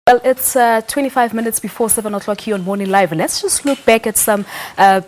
Well, it's 25 minutes before 7 o'clock here on Morning Live, and let's just look back at some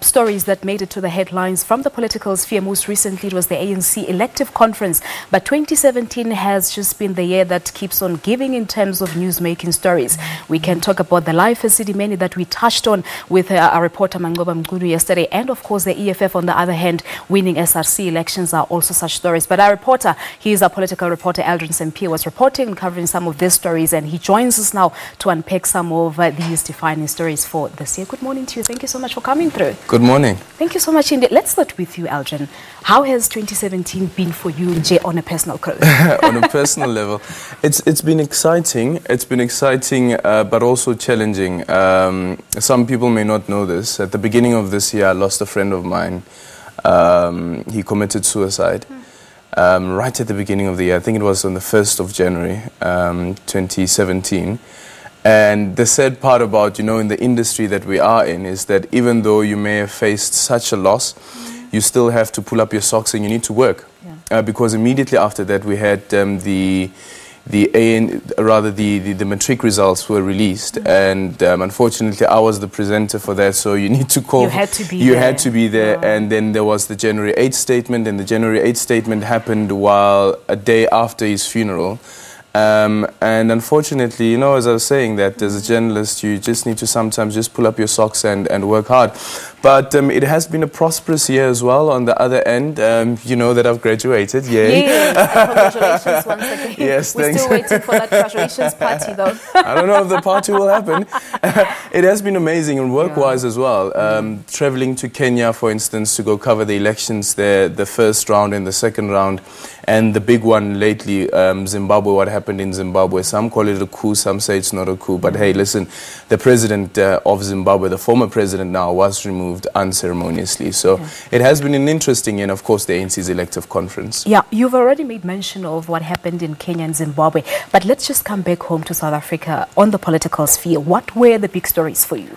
stories that made it to the headlines from the political sphere. Most recently, it was the ANC elective conference, but 2017 has just been the year that keeps on giving in terms of newsmaking stories. We can talk about the life Esidimeni that we touched on with our reporter Mangoba Mgulu yesterday, and of course the EFF on the other hand, winning SRC elections are also such stories. But our reporter, he is our political reporter, Aldrin Sampear, was reporting and covering some of these stories, and he joins us now to unpack some of these defining stories for this year. Good morning to you. Thank you so much for coming through. Good morning. Thank you so much indeed. Let's start with you, Aldrin. How has 2017 been for you, Nje, on a personal level? On a personal level, it's been exciting. It's been exciting, but also challenging. Some people may not know this. At the beginning of this year, I lost a friend of mine. He committed suicide. Right at the beginning of the year. I think it was on the 1st of January, 2017. And the sad part about, in the industry that we are in is that even though you may have faced such a loss, you still have to pull up your socks and you need to work. Yeah. Because immediately after that we had the matric results were released, and unfortunately I was the presenter for that, so you need to call. You had to be there. And then there was the January 8th statement, and the January 8th statement happened while a day after his funeral. And unfortunately, as I was saying, that as a journalist, you just need to sometimes just pull up your socks and work hard. But it has been a prosperous year as well on the other end. You know that I've graduated, yay. Yes, congratulations once again. Yes, We're thanks. still waiting for that graduations party though. I don't know if the party will happen. It has been amazing, and work-wise as well. Traveling to Kenya, for instance, to go cover the elections there, the first round and the second round. And the big one lately, Zimbabwe, what happened in Zimbabwe. Some call it a coup, some say it's not a coup. But hey, listen, the president of Zimbabwe, the former president now, was removed unceremoniously. So it has been an interesting, and of course the ANC's elective conference. Yeah, you've already made mention of what happened in Kenya and Zimbabwe. But let's just come back home to South Africa on the political sphere. What were the big stories for you?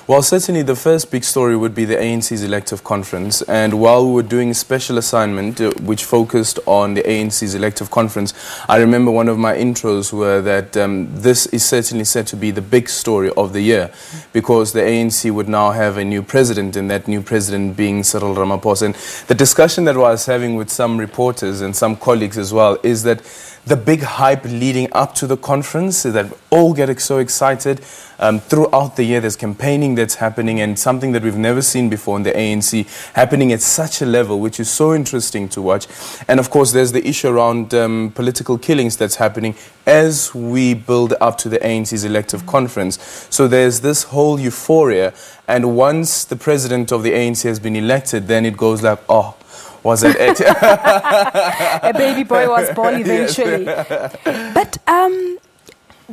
Well, certainly the first big story would be the ANC's elective conference. And while we were doing a special assignment which focused on the ANC's elective conference, I remember one of my intros were that this is certainly said to be the big story of the year, because the ANC would now have a new president, and that new president being Cyril Ramaphosa. And the discussion that I was having with some reporters and some colleagues as well is that the big hype leading up to the conference is that all get so excited. Throughout the year, there's campaigning that's happening, and something that we've never seen before in the ANC happening at such a level, which is so interesting to watch. And of course, there's the issue around political killings that's happening as we build up to the ANC's elective conference. So there's this whole euphoria, and once the president of the ANC has been elected, then it goes like, oh, was that it? A baby boy was born eventually. Yes. But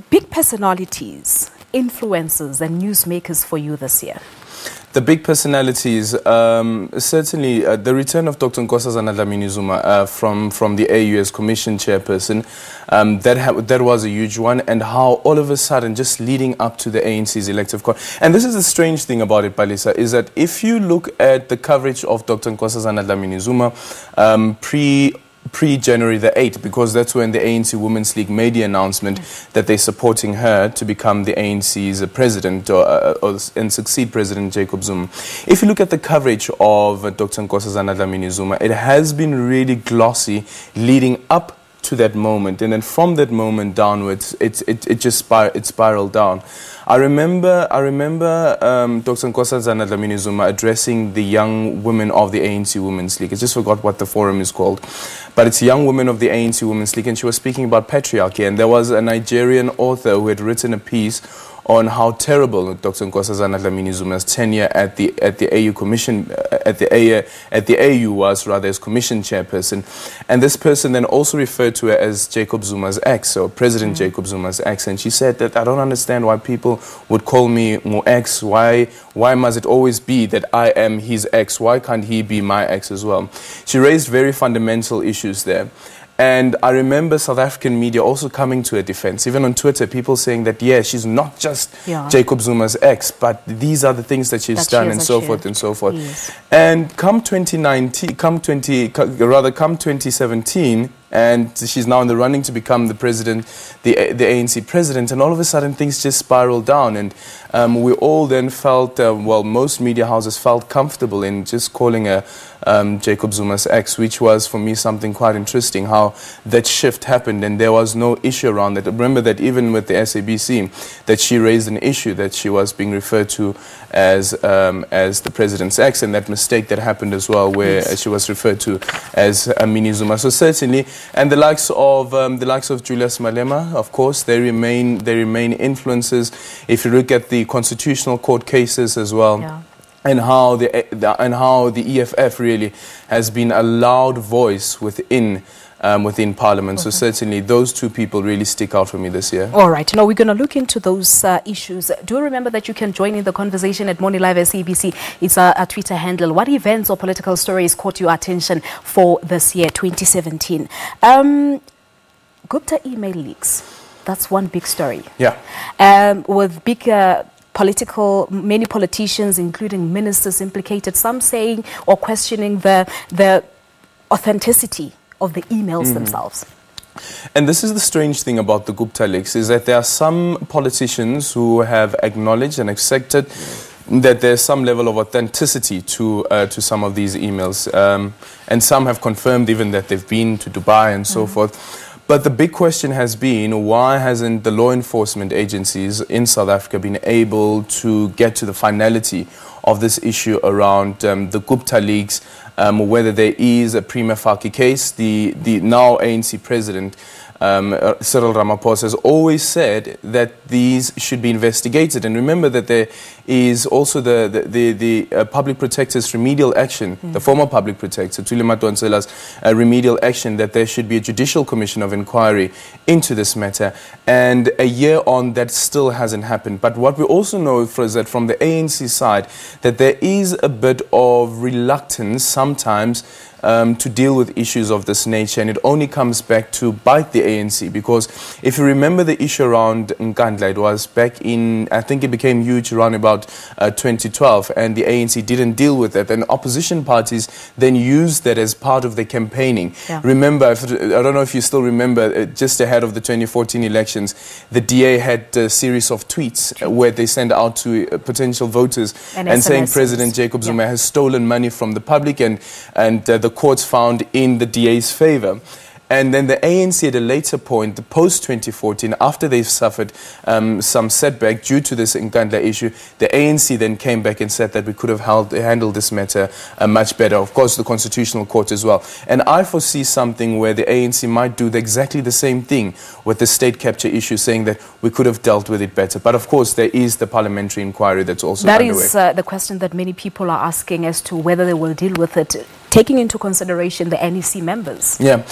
big personalities, influencers and newsmakers for you this year? The big personalities, certainly the return of Dr. Nkosazana Dlamini-Zuma from the AU as Commission Chairperson, that was a huge one, and how all of a sudden, just leading up to the ANC's elective conference. And this is the strange thing about it, Palisa, is that if you look at the coverage of Dr. Nkosazana Dlamini-Zuma pre-January the 8th, because that's when the ANC Women's League made the announcement that they're supporting her to become the ANC's president and succeed President Jacob Zuma. If you look at the coverage of Dr. Nkosazana Dlamini-Zuma, it has been really glossy leading up to that moment, and then from that moment downwards, it spiraled down. I remember Dr. Nkosazana Dlamini-Zuma addressing the young women of the ANC Women's League. I just forgot what the forum is called, but it's young women of the ANC Women's League, and she was speaking about patriarchy. And there was a Nigerian author who had written a piece on how terrible Dr. Nkosazana Dlamini-Zuma's tenure at the AU Commission, at the AU was rather as Commission Chairperson, and this person then also referred to her as Jacob Zuma's ex, or President Jacob Zuma's ex, and she said that I don't understand why people would call me my ex. Why must it always be that I am his ex? Why can't he be my ex as well? She raised very fundamental issues there. And I remember South African media also coming to her defense, even on Twitter, people saying that, yeah, she's not just Jacob Zuma's ex, but these are the things that she's done, and so forth and so forth. Yes. And come 2017, And she's now in the running to become the president, the ANC president, and all of a sudden things just spiraled down. And we all then felt, well, most media houses felt comfortable in just calling her Jacob Zuma's ex, which was for me something quite interesting, how that shift happened and there was no issue around that. Remember that even with the SABC, that she raised an issue that she was being referred to as the president's ex, and that mistake that happened as well, where she was referred to as Mini Zuma. So certainly, and the likes of Julius Malema, of course, they remain influences. If you look at the Constitutional Court cases as well. Yeah. And how the EFF really has been a loud voice within Parliament. So certainly those two people really stick out for me this year. All right. Now we're going to look into those issues. Do remember that you can join in the conversation at Morning Live SABC. It's a Twitter handle. What events or political stories caught your attention for this year, 2017? Gupta email leaks. That's one big story. Yeah. With big... many politicians, including ministers, implicated, some saying or questioning the authenticity of the emails themselves. And this is the strange thing about the Gupta leaks, is that there are some politicians who have acknowledged and accepted that there's some level of authenticity to some of these emails. And some have confirmed even that they've been to Dubai and so forth. But the big question has been, why hasn't the law enforcement agencies in South Africa been able to get to the finality of this issue around the Gupta leaks, whether there is a prima facie case? The now ANC president, Cyril Ramaphosa, has always said that these should be investigated. And remember that there is also the public protector's remedial action, the former public protector, Thuli Madonsela's remedial action, that there should be a judicial commission of inquiry into this matter. And a year on, that still hasn't happened. But what we also know is that from the ANC side, that there is a bit of reluctance sometimes to deal with issues of this nature, and it only comes back to bite the ANC, because if you remember the issue around Nkandla, it was back in, I think it became huge around about 2012, and the ANC didn't deal with it, and opposition parties then used that as part of their campaigning. Yeah. Remember, I don't know if you still remember, just ahead of the 2014 elections, the DA had a series of tweets where they sent out to potential voters and saying President Jacob Zuma has stolen money from the public, and the courts found in the DA's favor. And then the ANC at a later point, post-2014, after they've suffered some setback due to this Nkandla issue, the ANC then came back and said that we could have handled this matter much better. Of course, the Constitutional Court as well. And I foresee something where the ANC might do exactly the same thing with the state capture issue, saying that we could have dealt with it better. But of course, there is the parliamentary inquiry that's also underway. That is the question that many people are asking as to whether they will deal with it, taking into consideration the NEC members. Yeah.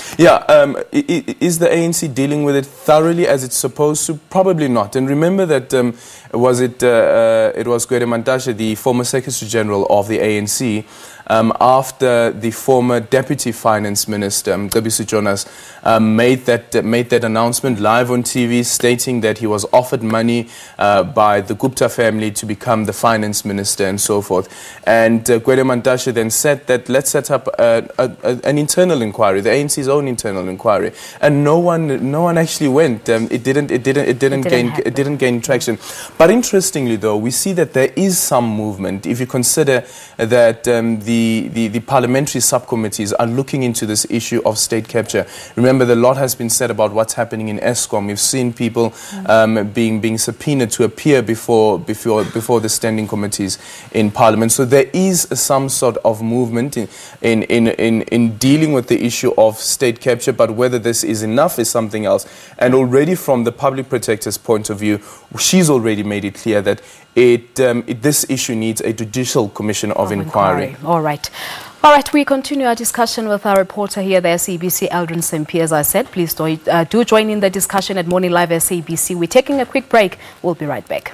Is the ANC dealing with it thoroughly as it's supposed to? Probably not. And remember that it was Gwede Mantashe, the former Secretary General of the ANC, after the former Deputy Finance Minister, Mcebisi Jonas, made that announcement live on TV, stating that he was offered money by the Gupta family to become the Finance Minister and so forth. And Gwede Mantashe then said that let's set up an internal inquiry, the ANC's own internal inquiry, and no one actually went. It didn't gain traction. But interestingly, though, we see that there is some movement if you consider that the parliamentary subcommittees are looking into this issue of state capture. Remember, a lot has been said about what's happening in ESCOM. We've seen people being subpoenaed to appear before the standing committees in Parliament. So there is some sort of movement in dealing with the issue of state capture, but whether this is enough is something else. And already from the public protector's point of view, she's already made it clear that this issue needs a judicial commission of inquiry. All right, we continue our discussion with our reporter here at the SABC, Aldrin Sampear. As I said, please do join in the discussion at Morning Live SABC. We're taking a quick break. We'll be right back.